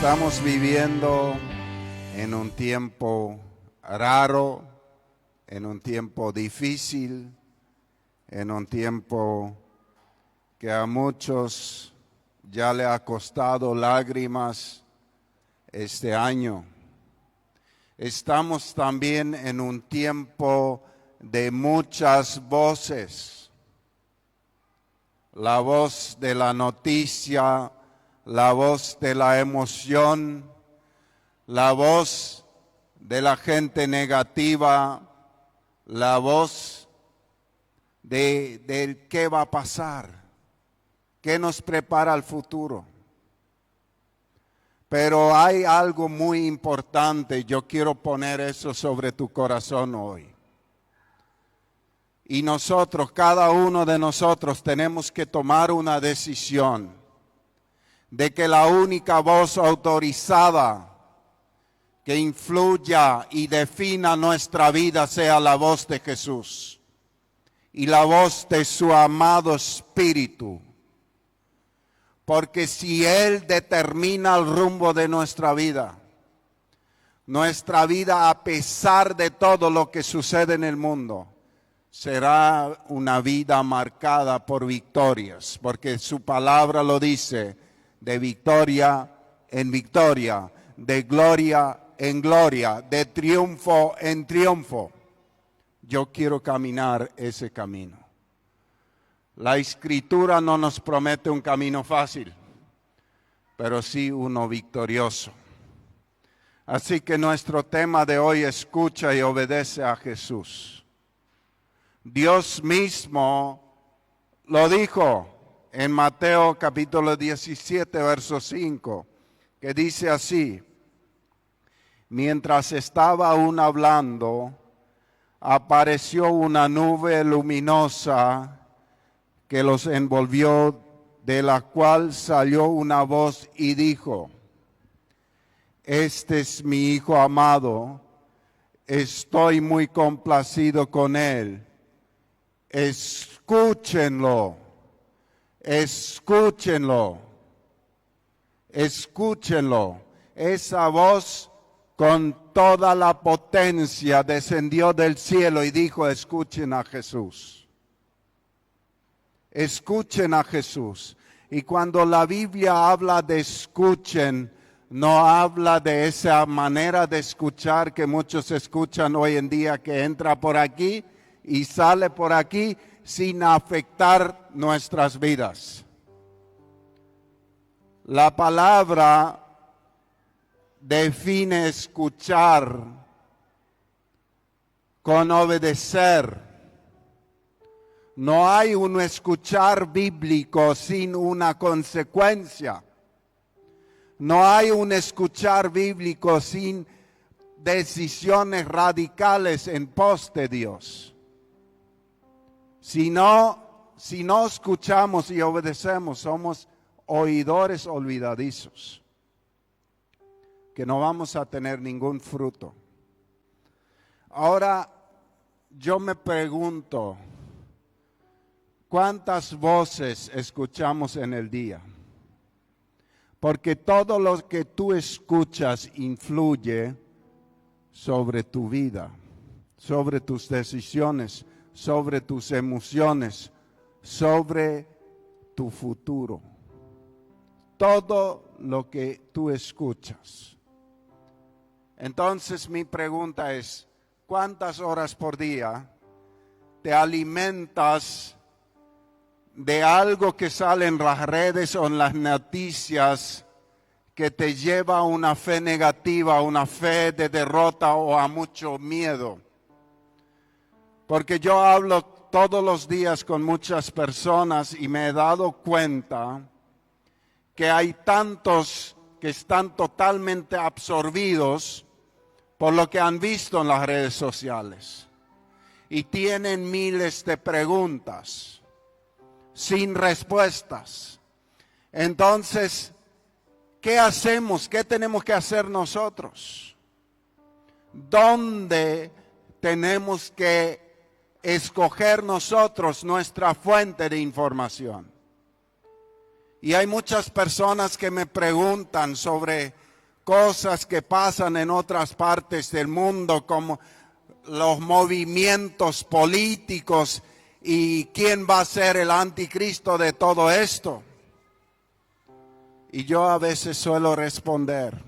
Estamos viviendo en un tiempo raro, en un tiempo difícil, en un tiempo que a muchos ya le ha costado lágrimas este año. Estamos también en un tiempo de muchas voces. La voz de la noticia, la voz de la emoción, la voz de la gente negativa, la voz de qué va a pasar, qué nos prepara el futuro. Pero hay algo muy importante, yo quiero poner eso sobre tu corazón hoy. Y nosotros, cada uno de nosotros, tenemos que tomar una decisión de que la única voz autorizada que influya y defina nuestra vida sea la voz de Jesús y la voz de su amado Espíritu. Porque si Él determina el rumbo de nuestra vida a pesar de todo lo que sucede en el mundo, será una vida marcada por victorias, porque su palabra lo dice, de victoria en victoria, de gloria en gloria, de triunfo en triunfo. Yo quiero caminar ese camino. La Escritura no nos promete un camino fácil, pero sí uno victorioso. Así que nuestro tema de hoy, escucha y obedece a Jesús. Dios mismo lo dijo en Mateo capítulo 17, verso 5, que dice así: mientras estaba aún hablando, apareció una nube luminosa que los envolvió, de la cual salió una voz y dijo: este es mi Hijo amado, estoy muy complacido con él. Escúchenlo, escúchenlo, escúchenlo. Esa voz con toda la potencia descendió del cielo y dijo: escuchen a Jesús. Escuchen a Jesús. Y cuando la Biblia habla de escuchen, no habla de esa manera de escuchar que muchos escuchan hoy en día, que entra por aquí y sale por aquí sin afectar nuestras vidas. La palabra define escuchar con obedecer. No hay un escuchar bíblico sin una consecuencia. No hay un escuchar bíblico sin decisiones radicales en pos de Dios. Si no escuchamos y obedecemos, somos oidores olvidadizos, que no vamos a tener ningún fruto. Ahora, yo me pregunto, ¿cuántas voces escuchamos en el día? Porque todo lo que tú escuchas influye sobre tu vida, sobre tus decisiones, sobre tus emociones, sobre tu futuro. Todo lo que tú escuchas. Entonces mi pregunta es, ¿cuántas horas por día te alimentas de algo que sale en las redes o en las noticias que te lleva a una fe negativa, a una fe de derrota o a mucho miedo? Porque yo hablo todos los días con muchas personas y me he dado cuenta que hay tantos que están totalmente absorbidos por lo que han visto en las redes sociales y tienen miles de preguntas sin respuestas. Entonces, ¿qué hacemos? ¿Qué tenemos que hacer nosotros? ¿Dónde tenemos que escoger nosotros nuestra fuente de información? Y hay muchas personas que me preguntan sobre cosas que pasan en otras partes del mundo, como los movimientos políticos y quién va a ser el anticristo de todo esto. Y yo a veces suelo responder,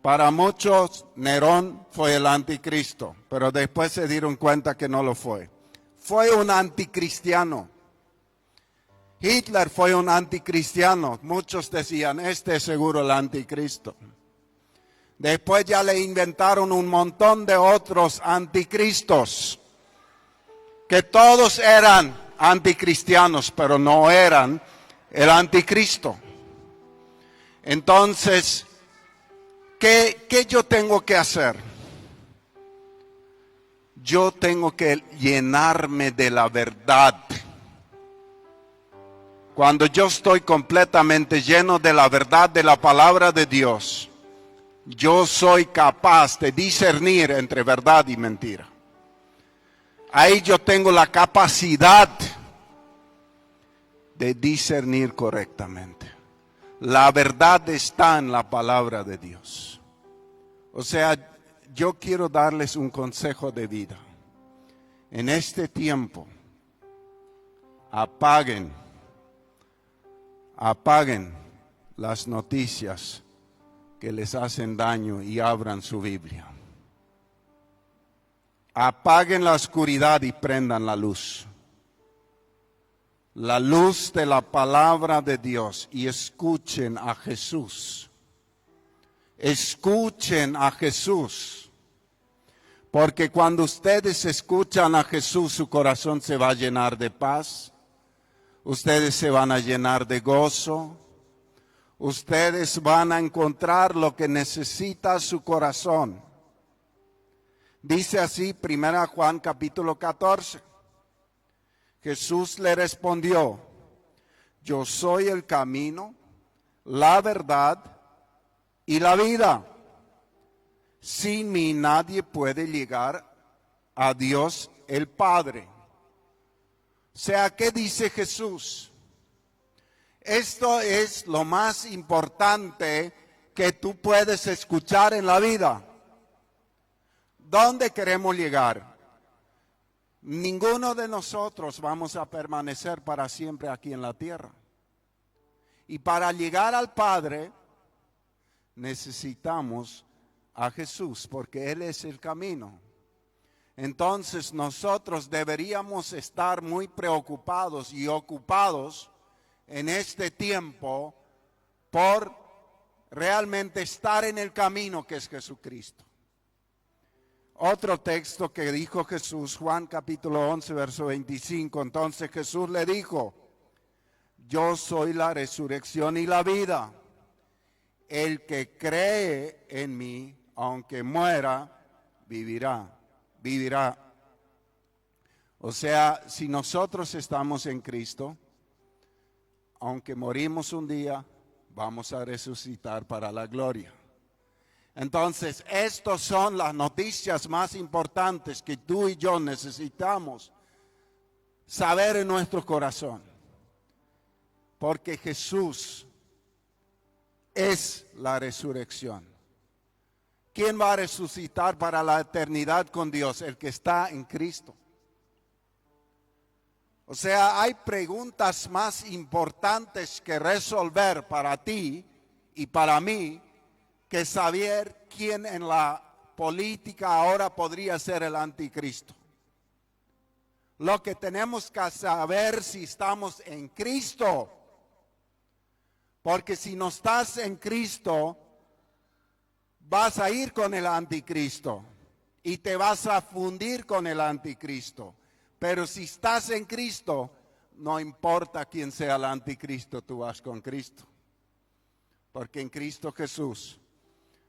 para muchos Nerón fue el anticristo, pero después se dieron cuenta que no lo fue. Fue un anticristiano. Hitler fue un anticristiano. Muchos decían, este es seguro el anticristo. Después ya le inventaron un montón de otros anticristos, que todos eran anticristianos, pero no eran el anticristo. Entonces, ¿qué yo tengo que hacer? Yo tengo que llenarme de la verdad. Cuando yo estoy completamente lleno de la verdad de la palabra de Dios, yo soy capaz de discernir entre verdad y mentira. Ahí yo tengo la capacidad de discernir correctamente. La verdad está en la palabra de Dios. O sea, yo quiero darles un consejo de vida. En este tiempo, apaguen las noticias que les hacen daño y abran su Biblia. Apaguen la oscuridad y prendan la luz. La luz de la palabra de Dios, y escuchen a Jesús. Escuchen a Jesús. Porque cuando ustedes escuchan a Jesús, su corazón se va a llenar de paz. Ustedes se van a llenar de gozo. Ustedes van a encontrar lo que necesita su corazón. Dice así, 1 Juan capítulo 14. Jesús le respondió, yo soy el camino, la verdad y la vida. Sin mí nadie puede llegar a Dios el Padre. O sea, ¿qué dice Jesús? Esto es lo más importante que tú puedes escuchar en la vida. ¿Dónde queremos llegar? Ninguno de nosotros vamos a permanecer para siempre aquí en la tierra. Y para llegar al Padre necesitamos a Jesús, porque Él es el camino. Entonces nosotros deberíamos estar muy preocupados y ocupados en este tiempo por realmente estar en el camino que es Jesucristo. Otro texto que dijo Jesús, Juan capítulo 11, verso 25. Entonces Jesús le dijo, yo soy la resurrección y la vida. El que cree en mí, aunque muera, vivirá. O sea, si nosotros estamos en Cristo, aunque morimos un día, vamos a resucitar para la gloria. Entonces, estas son las noticias más importantes que tú y yo necesitamos saber en nuestro corazón. Porque Jesús es la resurrección. ¿Quién va a resucitar para la eternidad con Dios? El que está en Cristo. O sea, hay preguntas más importantes que resolver para ti y para mí que saber quién en la política ahora podría ser el anticristo. Lo que tenemos que saber si estamos en Cristo. Porque si no estás en Cristo, vas a ir con el anticristo y te vas a fundir con el anticristo. Pero si estás en Cristo, no importa quién sea el anticristo, tú vas con Cristo. Porque en Cristo Jesús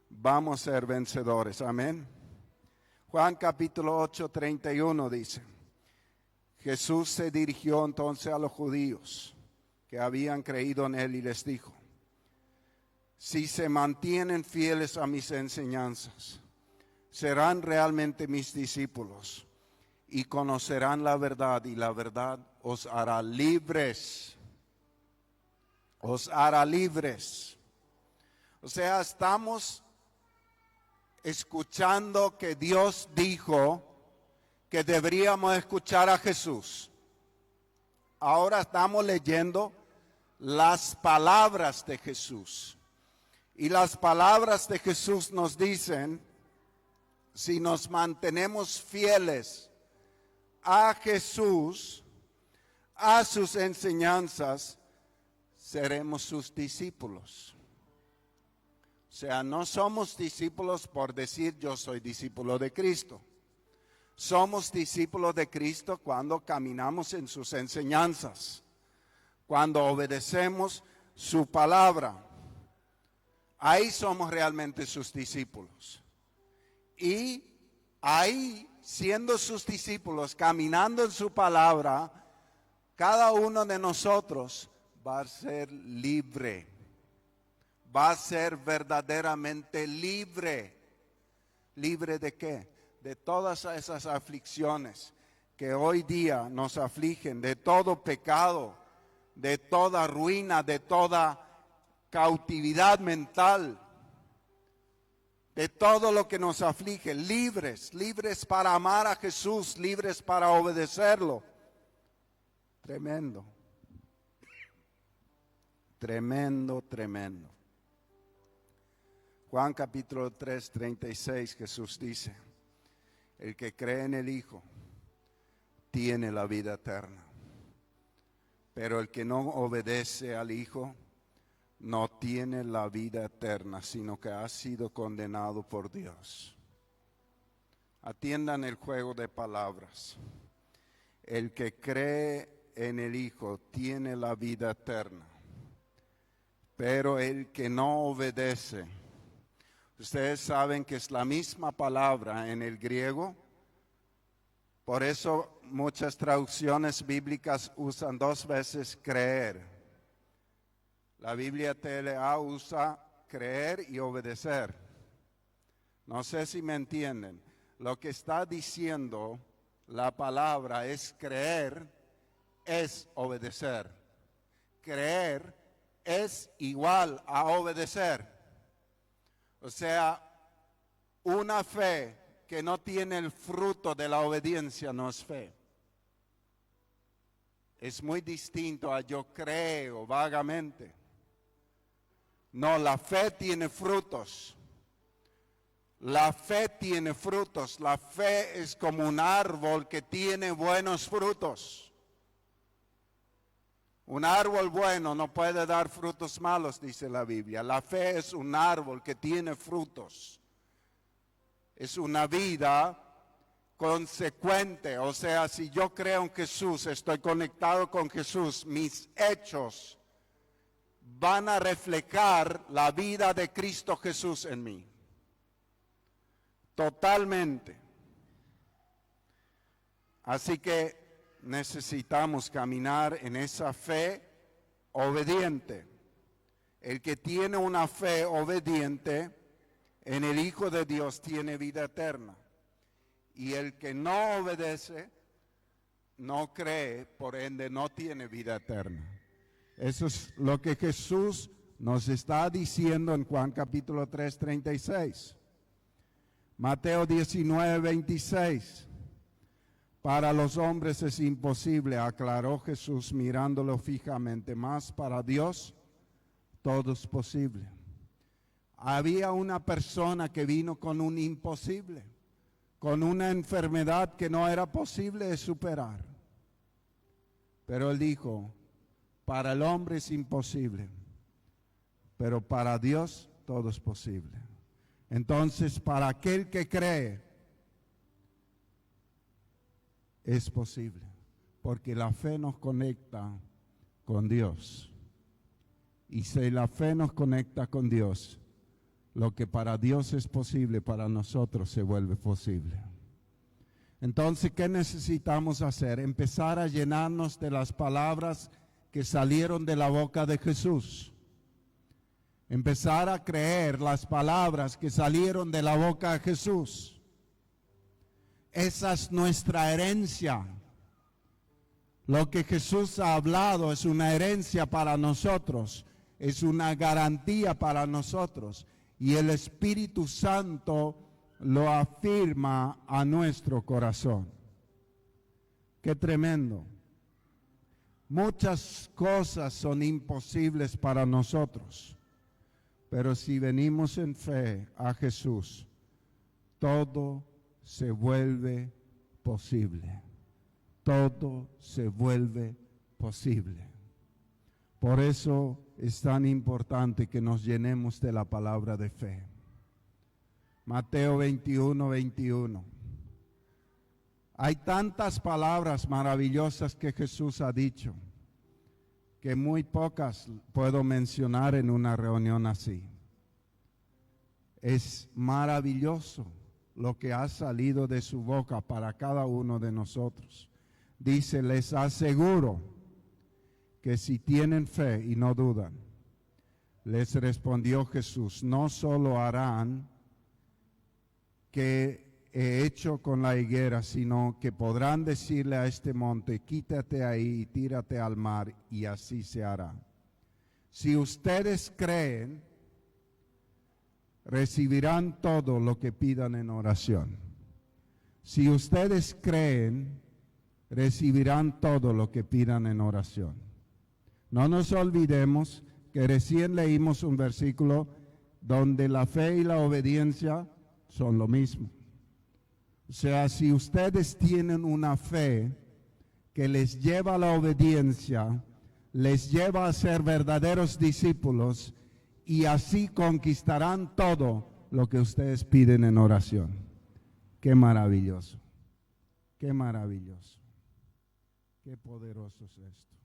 vamos a ser vencedores. Amén. Juan capítulo 8, 31 dice, Jesús se dirigió entonces a los judíos que habían creído en él y les dijo, si se mantienen fieles a mis enseñanzas, serán realmente mis discípulos y conocerán la verdad, y la verdad os hará libres. Os hará libres. O sea, estamos escuchando que Dios dijo que deberíamos escuchar a Jesús. Ahora estamos leyendo las palabras de Jesús. Y las palabras de Jesús nos dicen, si nos mantenemos fieles a Jesús, a sus enseñanzas, seremos sus discípulos. O sea, no somos discípulos por decir yo soy discípulo de Cristo. Somos discípulos de Cristo cuando caminamos en sus enseñanzas, cuando obedecemos su palabra. Ahí somos realmente sus discípulos. Y ahí, siendo sus discípulos, caminando en su palabra, cada uno de nosotros va a ser libre. Va a ser verdaderamente libre. ¿Libre de qué? De todas esas aflicciones que hoy día nos afligen, de todo pecado, de toda ruina, de toda cautividad mental, de todo lo que nos aflige, libres, libres para amar a Jesús, libres para obedecerlo. Tremendo, tremendo, tremendo. Juan capítulo 3, 36, Jesús dice, el que cree en el Hijo tiene la vida eterna, pero el que no obedece al Hijo no tiene la vida eterna, sino que ha sido condenado por Dios. Atiendan el juego de palabras. El que cree en el Hijo tiene la vida eterna, pero el que no obedece, ustedes saben que es la misma palabra en el griego, por eso muchas traducciones bíblicas usan dos veces creer. La Biblia TLA usa creer y obedecer. No sé si me entienden. Lo que está diciendo la palabra es creer, es obedecer. Creer es igual a obedecer. O sea, una fe que no tiene el fruto de la obediencia no es fe. Es muy distinto a yo creo vagamente. No, la fe tiene frutos. La fe tiene frutos. La fe es como un árbol que tiene buenos frutos. Un árbol bueno no puede dar frutos malos, dice la Biblia. La fe es un árbol que tiene frutos. Es una vida consecuente. O sea, si yo creo en Jesús, estoy conectado con Jesús, mis hechos van a reflejar la vida de Cristo Jesús en mí. Totalmente. Así que necesitamos caminar en esa fe obediente. El que tiene una fe obediente en el Hijo de Dios tiene vida eterna. Y el que no obedece, no cree, por ende no tiene vida eterna. Eso es lo que Jesús nos está diciendo en Juan capítulo 3, 36. Mateo 19, 26. Para los hombres es imposible, aclaró Jesús mirándolo fijamente, mas para Dios todo es posible. Había una persona que vino con un imposible, con una enfermedad que no era posible de superar. Pero él dijo, para el hombre es imposible, pero para Dios todo es posible. Entonces, para aquel que cree, es posible, porque la fe nos conecta con Dios. Y si la fe nos conecta con Dios, lo que para Dios es posible, para nosotros se vuelve posible. Entonces, ¿qué necesitamos hacer? Empezar a llenarnos de las palabras que salieron de la boca de Jesús. Empezar a creer las palabras que salieron de la boca de Jesús. Esa es nuestra herencia. Lo que Jesús ha hablado es una herencia para nosotros. es una garantía para nosotros y el Espíritu Santo lo afirma a nuestro corazón. Qué tremendo. Muchas cosas son imposibles para nosotros, pero si venimos en fe a Jesús, todo se vuelve posible. Todo se vuelve posible. Por eso es tan importante que nos llenemos de la palabra de fe. Mateo 21, 21. Hay tantas palabras maravillosas que Jesús ha dicho, que muy pocas puedo mencionar en una reunión así. Es maravilloso lo que ha salido de su boca para cada uno de nosotros. Dice, les aseguro que si tienen fe y no dudan, les respondió Jesús, no solo harán que he hecho con la higuera, sino que podrán decirle a este monte, quítate ahí y tírate al mar, y así se hará. Si ustedes creen, recibirán todo lo que pidan en oración. Si ustedes creen, recibirán todo lo que pidan en oración. No nos olvidemos que recién leímos un versículo donde la fe y la obediencia son lo mismo. O sea, si ustedes tienen una fe que les lleva a la obediencia, les lleva a ser verdaderos discípulos y así conquistarán todo lo que ustedes piden en oración. Qué maravilloso, qué maravilloso, qué poderoso es esto.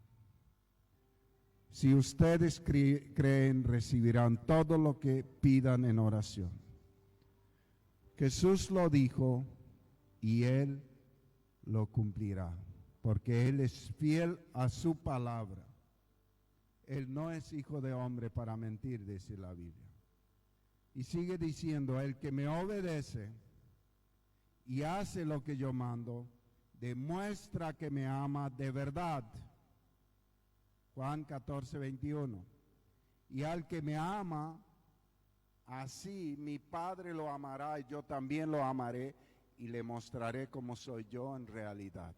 Si ustedes creen, recibirán todo lo que pidan en oración. Jesús lo dijo y Él lo cumplirá, porque Él es fiel a su palabra. Él no es hijo de hombre para mentir, dice la Biblia. Y sigue diciendo, el que me obedece y hace lo que yo mando, demuestra que me ama de verdad. Juan 14, 21. Y al que me ama, así mi Padre lo amará y yo también lo amaré y le mostraré cómo soy yo en realidad.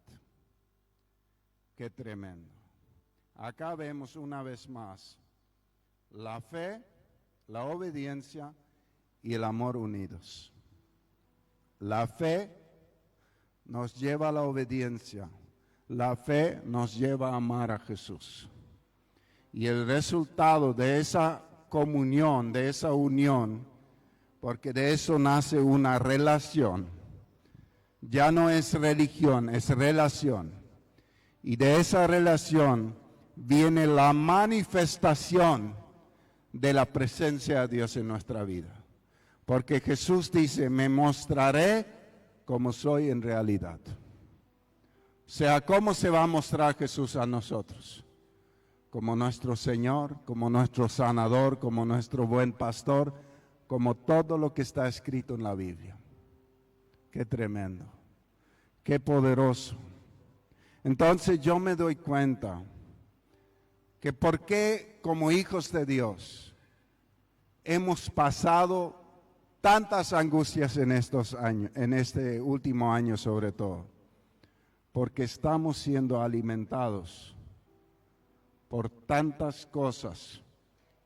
Qué tremendo. Acá vemos una vez más la fe, la obediencia y el amor unidos. La fe nos lleva a la obediencia. La fe nos lleva a amar a Jesús. Y el resultado de esa comunión, de esa unión, porque de eso nace una relación. Ya no es religión, es relación. Y de esa relación viene la manifestación de la presencia de Dios en nuestra vida. Porque Jesús dice, me mostraré como soy en realidad. O sea, ¿cómo se va a mostrar Jesús a nosotros? Como nuestro Señor, como nuestro sanador, como nuestro buen pastor, como todo lo que está escrito en la Biblia. Qué tremendo, qué poderoso. Entonces yo me doy cuenta que por qué como hijos de Dios hemos pasado tantas angustias en estos años, en este último año sobre todo, porque estamos siendo alimentados por tantas cosas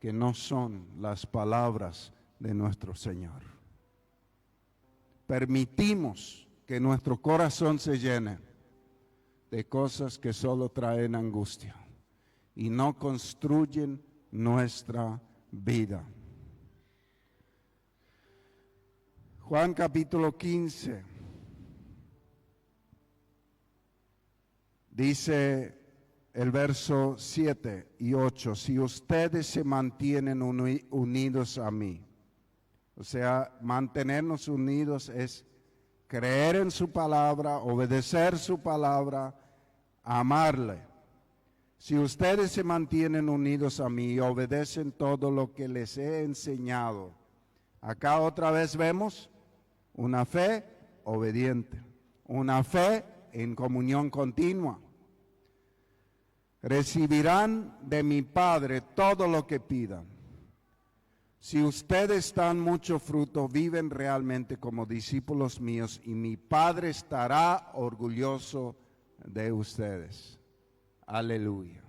que no son las palabras de nuestro Señor. Permitimos que nuestro corazón se llene de cosas que solo traen angustia y no construyen nuestra vida. Juan capítulo 15 dice el verso 7 y 8, si ustedes se mantienen unidos a mí, o sea, mantenernos unidos es creer en su palabra, obedecer su palabra, amarle. Si ustedes se mantienen unidos a mí y obedecen todo lo que les he enseñado, acá otra vez vemos una fe obediente, una fe en comunión continua. recibirán de mi Padre todo lo que pidan. Si ustedes dan mucho fruto, viven realmente como discípulos míos y mi Padre estará orgulloso de ustedes. Aleluya.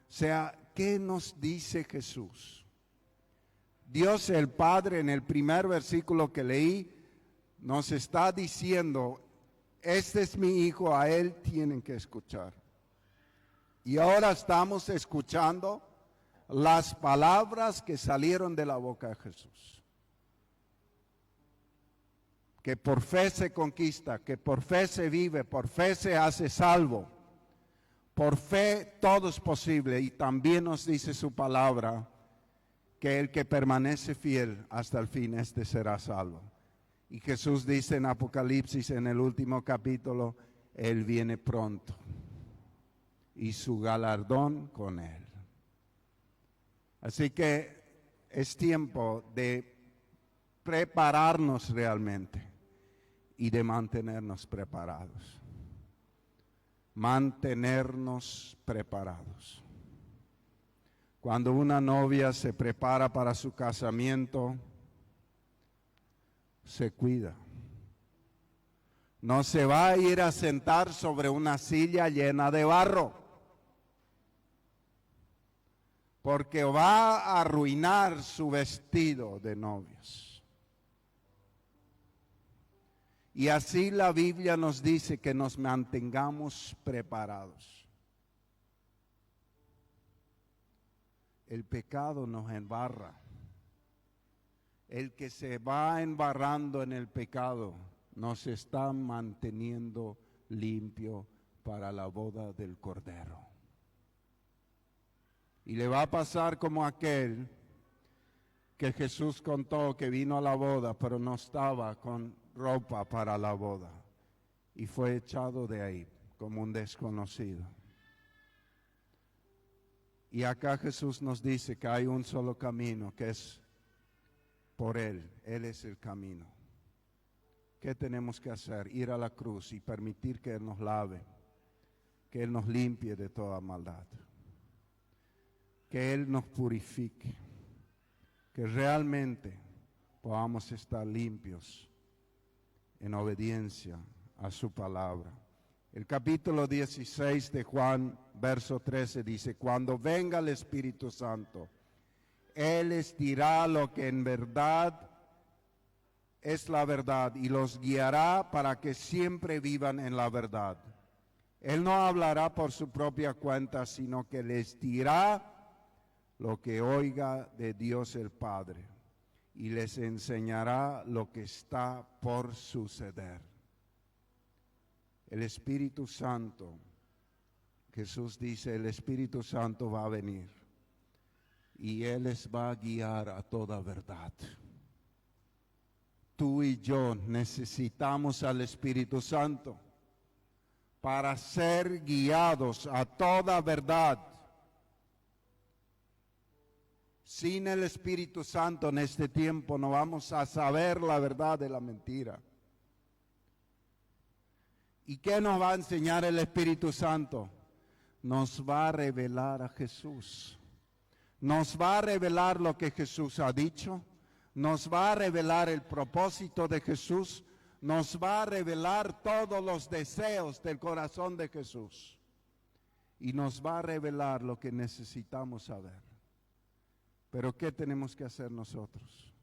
O sea, ¿qué nos dice Jesús? Dios el Padre, en el primer versículo que leí, nos está diciendo, este es mi hijo, a él tienen que escuchar. Y ahora estamos escuchando las palabras que salieron de la boca de Jesús. Que por fe se conquista, que por fe se vive, por fe se hace salvo. Por fe todo es posible. Y también nos dice su palabra que el que permanece fiel hasta el fin, este será salvo. Y Jesús dice en Apocalipsis, en el último capítulo, Él viene pronto y su galardón con Él. Así que es tiempo de prepararnos realmente y de mantenernos preparados. Mantenernos preparados. Cuando una novia se prepara para su casamiento, se cuida. No se va a ir a sentar sobre una silla llena de barro, porque va a arruinar su vestido de novios. Y así la Biblia nos dice que nos mantengamos preparados. El pecado nos embarra. El que se va embarrando en el pecado no se está manteniendo limpio para la boda del Cordero. Y le va a pasar como aquel que Jesús contó que vino a la boda, pero no estaba con ropa para la boda. Y fue echado de ahí como un desconocido. Y acá Jesús nos dice que hay un solo camino, que es por Él. Él es el camino. ¿Qué tenemos que hacer? Ir a la cruz y permitir que Él nos lave, que Él nos limpie de toda maldad, que Él nos purifique, que realmente podamos estar limpios en obediencia a su palabra. El capítulo 16 de Juan, verso 13 dice, cuando venga el Espíritu Santo, Él les dirá lo que en verdad es la verdad y los guiará para que siempre vivan en la verdad. Él no hablará por su propia cuenta, sino que les dirá lo que oiga de Dios el Padre y les enseñará lo que está por suceder. El Espíritu Santo, Jesús dice, el Espíritu Santo va a venir y Él les va a guiar a toda verdad. Tú y yo necesitamos al Espíritu Santo para ser guiados a toda verdad. Sin el Espíritu Santo en este tiempo no vamos a saber la verdad de la mentira. ¿Y qué nos va a enseñar el Espíritu Santo? Nos va a revelar a Jesús. Nos va a revelar lo que Jesús ha dicho. Nos va a revelar el propósito de Jesús. Nos va a revelar todos los deseos del corazón de Jesús. Y nos va a revelar lo que necesitamos saber. Pero ¿qué tenemos que hacer nosotros?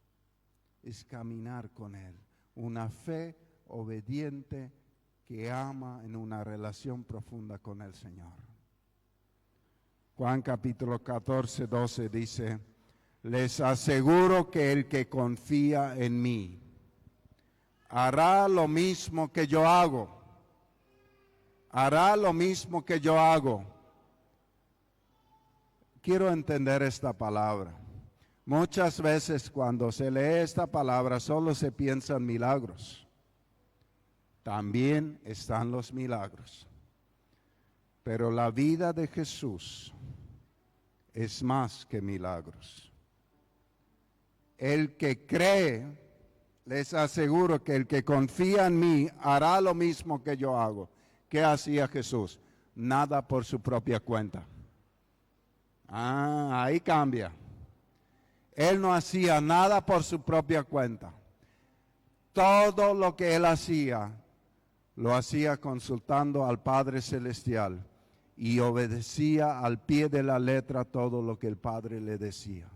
Es caminar con Él. Una fe obediente que ama en una relación profunda con el Señor. Juan capítulo 14, 12 dice, les aseguro que el que confía en mí hará lo mismo que yo hago. Hará lo mismo que yo hago. Quiero entender esta palabra. Muchas veces cuando se lee esta palabra solo se piensa en milagros. También están los milagros. Pero la vida de Jesús es más que milagros. El que cree, les aseguro que el que confía en mí hará lo mismo que yo hago. ¿Qué hacía Jesús? nada por su propia cuenta. Ahí cambia. Él no hacía nada por su propia cuenta. Todo lo que él hacía, lo hacía consultando al Padre Celestial y obedecía al pie de la letra todo lo que el Padre le decía.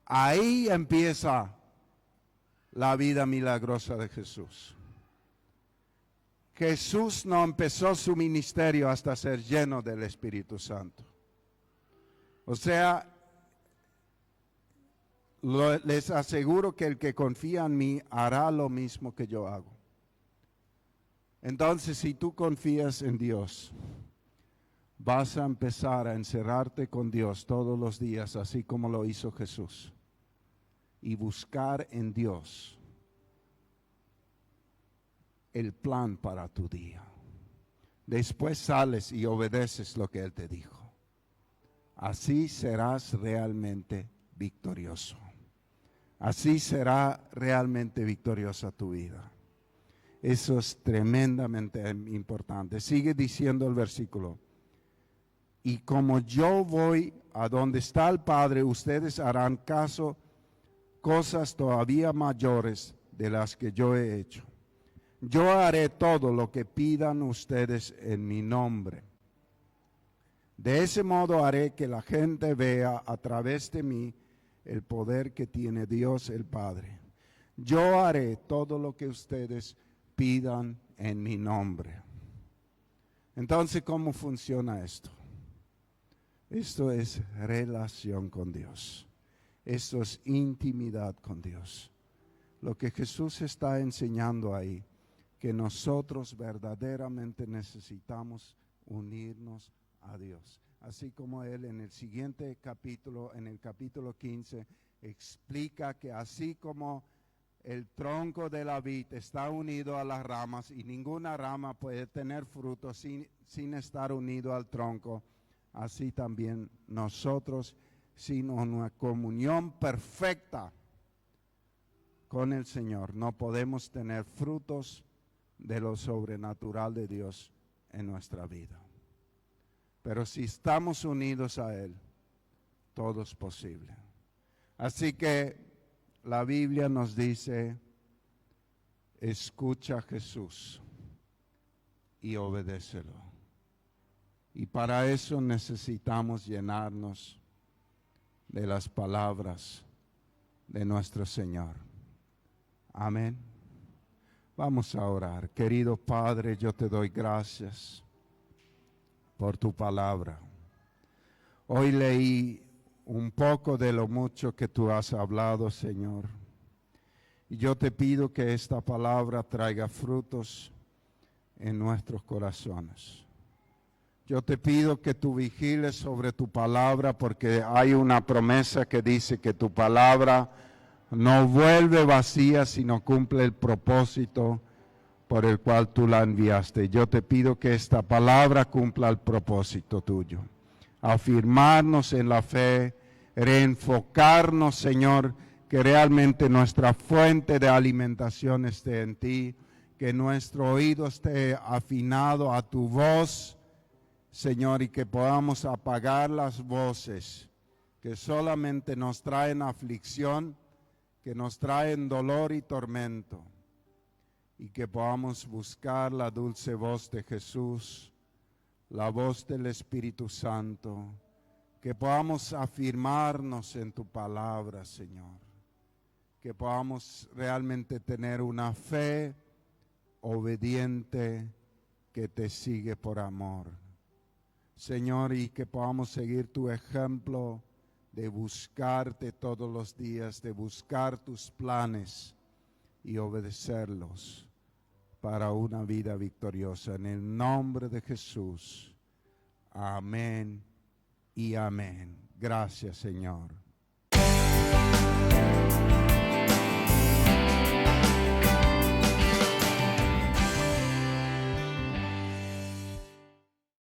Ahí empieza la vida milagrosa de Jesús. Jesús no empezó su ministerio hasta ser lleno del Espíritu Santo. O sea, les aseguro que el que confía en mí hará lo mismo que yo hago. Entonces, si tú confías en Dios, vas a empezar a encerrarte con Dios todos los días, así como lo hizo Jesús, y buscar en Dios el plan para tu día. Después sales y obedeces lo que Él te dijo. Así serás realmente victorioso. Así será realmente victoriosa tu vida. Eso es tremendamente importante. Sigue diciendo el versículo. Y como yo voy a donde está el Padre, ustedes harán cosas todavía mayores de las que yo he hecho. Yo haré todo lo que pidan ustedes en mi nombre. De ese modo haré que la gente vea a través de mí el poder que tiene Dios el Padre. Yo haré todo lo que ustedes pidan en mi nombre. Entonces, ¿cómo funciona esto? Esto es relación con Dios. Esto es intimidad con Dios. Lo que Jesús está enseñando ahí, que nosotros verdaderamente necesitamos unirnos a Dios. Así como Él en el siguiente capítulo, en el capítulo 15, explica que así como el tronco de la vid está unido a las ramas y ninguna rama puede tener fruto sin estar unido al tronco, así también nosotros, sin una comunión perfecta con el Señor, no podemos tener frutos de lo sobrenatural de Dios en nuestra vida. Pero si estamos unidos a Él, todo es posible. Así que la Biblia nos dice, escucha a Jesús y obedécelo. Y para eso necesitamos llenarnos de las palabras de nuestro Señor. Amén. Vamos a orar. Querido Padre, yo te doy gracias por tu palabra. Hoy leí un poco de lo mucho que tú has hablado, Señor. Y yo te pido que esta palabra traiga frutos en nuestros corazones. Yo te pido que tú vigiles sobre tu palabra, porque hay una promesa que dice que tu palabra no vuelve vacía, sino cumple el propósito por el cual tú la enviaste. Yo te pido que esta palabra cumpla el propósito tuyo. Afirmarnos en la fe, reenfocarnos, Señor, que realmente nuestra fuente de alimentación esté en ti, que nuestro oído esté afinado a tu voz, Señor, y que podamos apagar las voces que solamente nos traen aflicción, que nos traen dolor y tormento, y que podamos buscar la dulce voz de Jesús, la voz del Espíritu Santo, que podamos afirmarnos en tu palabra, Señor, que podamos realmente tener una fe obediente que te sigue por amor, Señor, y que podamos seguir tu ejemplo de buscarte todos los días, de buscar tus planes y obedecerlos para una vida victoriosa. En el nombre de Jesús. Amén y amén. Gracias, Señor.